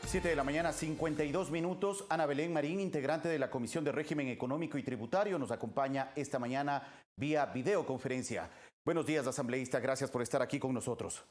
7 de la mañana, 52 minutos. Ana Belén Marín, integrante de la Comisión de Régimen Económico y Tributario, nos acompaña esta mañana vía videoconferencia. Buenos días, asambleísta. Gracias por estar aquí con nosotros.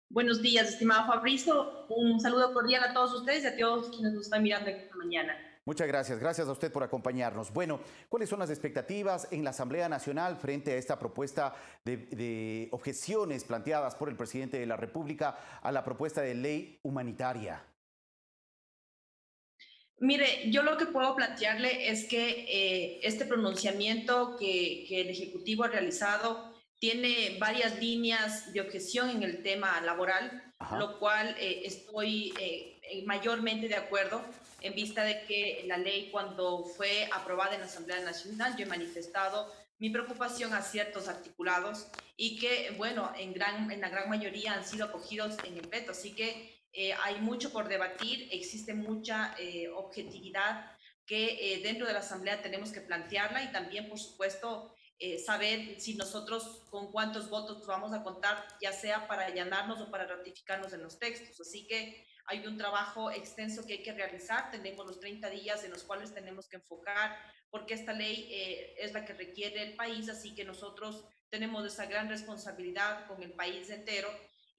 Buenos días, estimado Fabrizio. Un saludo cordial a todos ustedes y a todos quienes nos están mirando esta mañana. Muchas gracias. Gracias a usted por acompañarnos. Bueno, ¿cuáles son las expectativas en la Asamblea Nacional frente a esta propuesta de objeciones planteadas por el presidente de la República a la propuesta de ley humanitaria? Mire, yo lo que puedo plantearle es que este pronunciamiento que el Ejecutivo ha realizado tiene varias líneas de objeción en el tema laboral, Ajá. lo cual estoy mayormente de acuerdo en vista de que la ley cuando fue aprobada en la Asamblea Nacional, yo he manifestado mi preocupación a ciertos articulados y que, bueno, en la gran mayoría han sido acogidos en el veto. Así que hay mucho por debatir, existe mucha objetividad que dentro de la Asamblea tenemos que plantearla y también, por supuesto, saber si nosotros con cuántos votos vamos a contar, ya sea para allanarnos o para ratificarnos en los textos. Así que hay un trabajo extenso que hay que realizar. Tenemos los 30 días en los cuales tenemos que enfocar, porque esta ley es la que requiere el país, así que nosotros tenemos esa gran responsabilidad con el país entero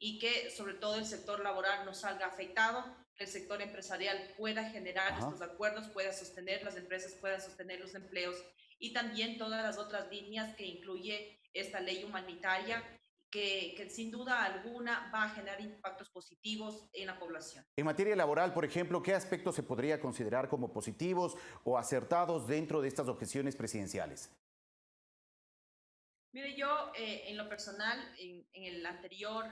y que sobre todo el sector laboral no salga afectado, que el sector empresarial pueda generar Ajá. estos acuerdos, pueda sostener, las empresas puedan sostener los empleos y también todas las otras líneas que incluye esta ley humanitaria que sin duda alguna va a generar impactos positivos en la población. En materia laboral, por ejemplo, ¿qué aspectos se podría considerar como positivos o acertados dentro de estas objeciones presidenciales? Mire, yo en lo personal, en el anterior,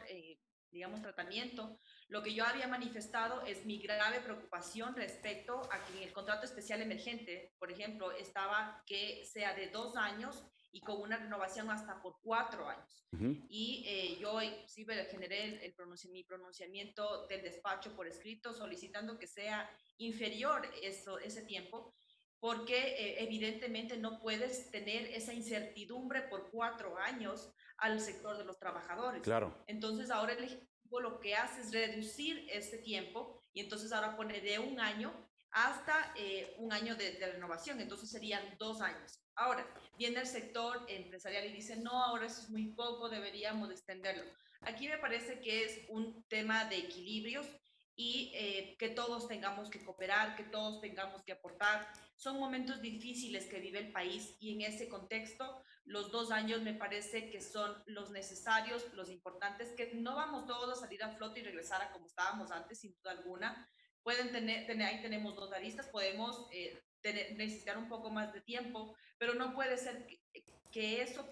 digamos, tratamiento, lo que yo había manifestado es mi grave preocupación respecto a que en el contrato especial emergente, por ejemplo, estaba que sea de 2 años y con una renovación hasta por 4 años. Ujú. Y yo inclusive generé mi pronunciamiento del despacho por escrito solicitando que sea inferior ese tiempo porque evidentemente no puedes tener esa incertidumbre por 4 años al sector de los trabajadores. Claro. Entonces ahora el Ejecutivo lo que hace es reducir este tiempo y entonces ahora pone de 1 año hasta 1 año de renovación, entonces serían 2 años. Ahora, viene el sector empresarial y dice, no, ahora eso es muy poco, deberíamos extenderlo. Aquí me parece que es un tema de equilibrios y que todos tengamos que cooperar, que todos tengamos que aportar. Son momentos difíciles que vive el país y en ese contexto los 2 años me parece que son los necesarios, los importantes, que no vamos todos a salir a flote y regresar a como estábamos antes, sin duda alguna. Pueden ahí tenemos dos aristas, podemos necesitar un poco más de tiempo, pero no puede ser que eso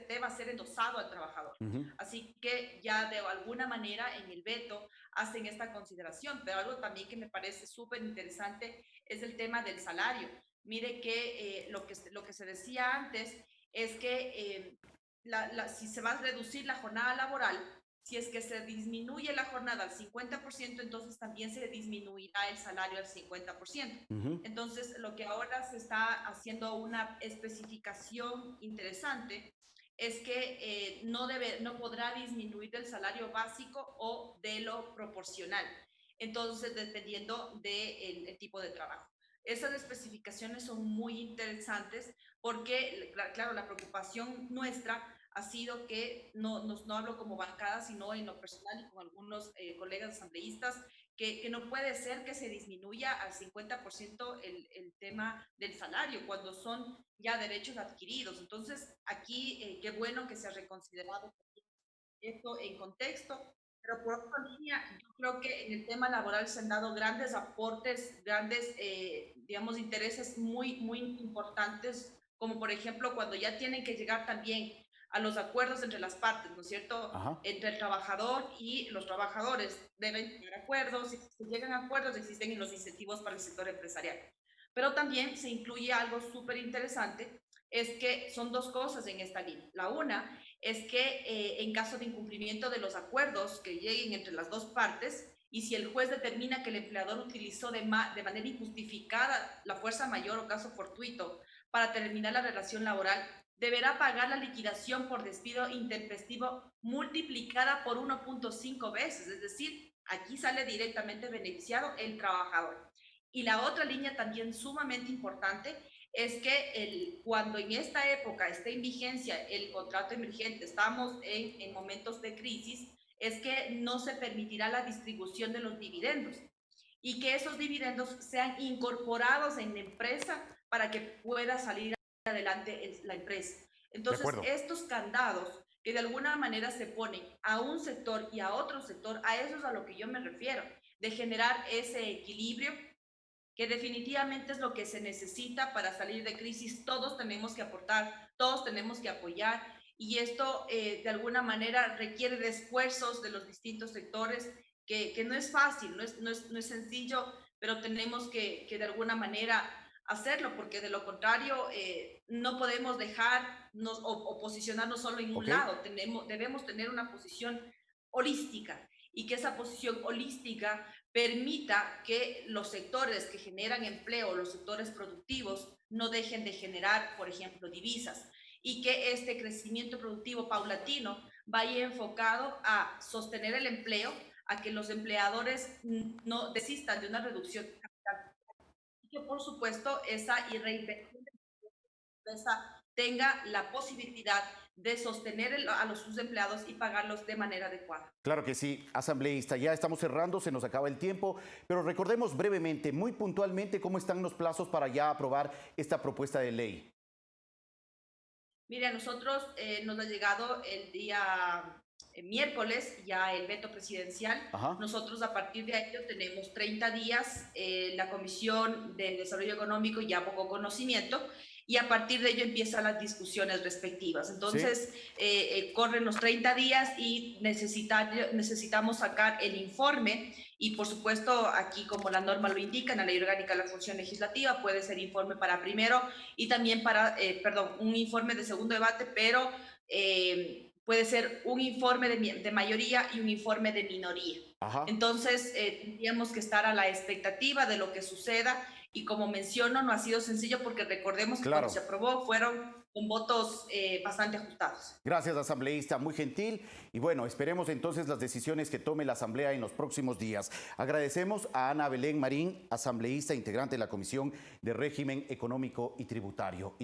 deba ser endosado al trabajador. Ujú. Así que ya de alguna manera en el veto hacen esta consideración, pero algo también que me parece súper interesante es el tema del salario. Mire que lo que se decía antes es que si se va a reducir la jornada laboral, si es que se disminuye la jornada al 50%, entonces también se disminuirá el salario al 50%. Ujú. Entonces, lo que ahora se está haciendo una especificación interesante es que no podrá disminuir del salario básico o de lo proporcional. Entonces, dependiendo del tipo de trabajo. Esas especificaciones son muy interesantes porque, claro, la preocupación nuestra ha sido que no hablo como bancada, sino en lo personal y con algunos colegas asambleístas, que no puede ser que se disminuya al 50% el tema del salario cuando son ya derechos adquiridos. Entonces, aquí qué bueno que se ha reconsiderado esto en contexto, pero por otra línea, yo creo que en el tema laboral se han dado grandes aportes, grandes, digamos, intereses muy, muy importantes, como por ejemplo cuando ya tienen que llegar también a los acuerdos entre las partes, ¿no es cierto? Ajá. Entre el trabajador y los trabajadores deben llegar a acuerdos, y si se llegan a acuerdos existen los incentivos para el sector empresarial. Pero también se incluye algo súper interesante, es que son dos cosas en esta línea. La una es que en caso de incumplimiento de los acuerdos que lleguen entre las dos partes y si el juez determina que el empleador utilizó de manera injustificada la fuerza mayor o caso fortuito para terminar la relación laboral, deberá pagar la liquidación por despido intempestivo multiplicada por 1.5 veces, es decir, Aquí sale directamente beneficiado el trabajador. Y la otra línea también sumamente importante es que cuando en esta época esté en vigencia el contrato emergente, estamos en momentos de crisis, es que no se permitirá la distribución de los dividendos y que esos dividendos sean incorporados en la empresa para que pueda salir adelante la empresa. De Entonces, acuerdo. estos candados que de alguna manera se ponen a un sector y a otro sector, a eso es a lo que yo me refiero, de generar ese equilibrio que definitivamente es lo que se necesita para salir de crisis. Todos tenemos que aportar, todos tenemos que apoyar y esto de alguna manera requiere de esfuerzos de los distintos sectores que no es fácil, no es sencillo, pero tenemos que de alguna manera hacerlo porque de lo contrario no podemos dejarnos o posicionarnos solo en un ¿Ok? lado, debemos tener una posición holística y que esa posición holística permita que los sectores que generan empleo, los sectores productivos, no dejen de generar, por ejemplo, divisas y que este crecimiento productivo paulatino vaya enfocado a sostener el empleo, a que los empleadores no desistan de una reducción de capital y que, por supuesto, esa reinvención de la empresa tenga la posibilidad de sostener sus empleados y pagarlos de manera adecuada. Claro que sí, asambleísta. Ya estamos cerrando, se nos acaba el tiempo, pero recordemos brevemente, muy puntualmente, cómo están los plazos para ya aprobar esta propuesta de ley. Mire, a nosotros nos ha llegado el día miércoles ya el veto presidencial. Ajá. Nosotros a partir de ello tenemos 30 días. La Comisión de Desarrollo Económico ya abogó conocimiento y a partir de ello empiezan las discusiones respectivas. Sí. Entonces, corren los 30 días y necesitamos sacar el informe y, por supuesto, aquí como la norma lo indica, en la Ley Orgánica de la Función Legislativa, puede ser informe para primero y también para, un informe de segundo debate, pero puede ser un informe de mayoría y un informe de minoría. Ajá. Entonces, tendríamos que estar a la expectativa de lo que suceda y como menciono, no ha sido sencillo porque recordemos que cuando Claro. se aprobó fueron con votos bastante ajustados. Gracias, asambleísta, muy gentil. Y bueno, esperemos entonces las decisiones que tome la Asamblea en los próximos días. Agradecemos a Ana Belén Marín, asambleísta integrante de la Comisión de Régimen Económico y Tributario.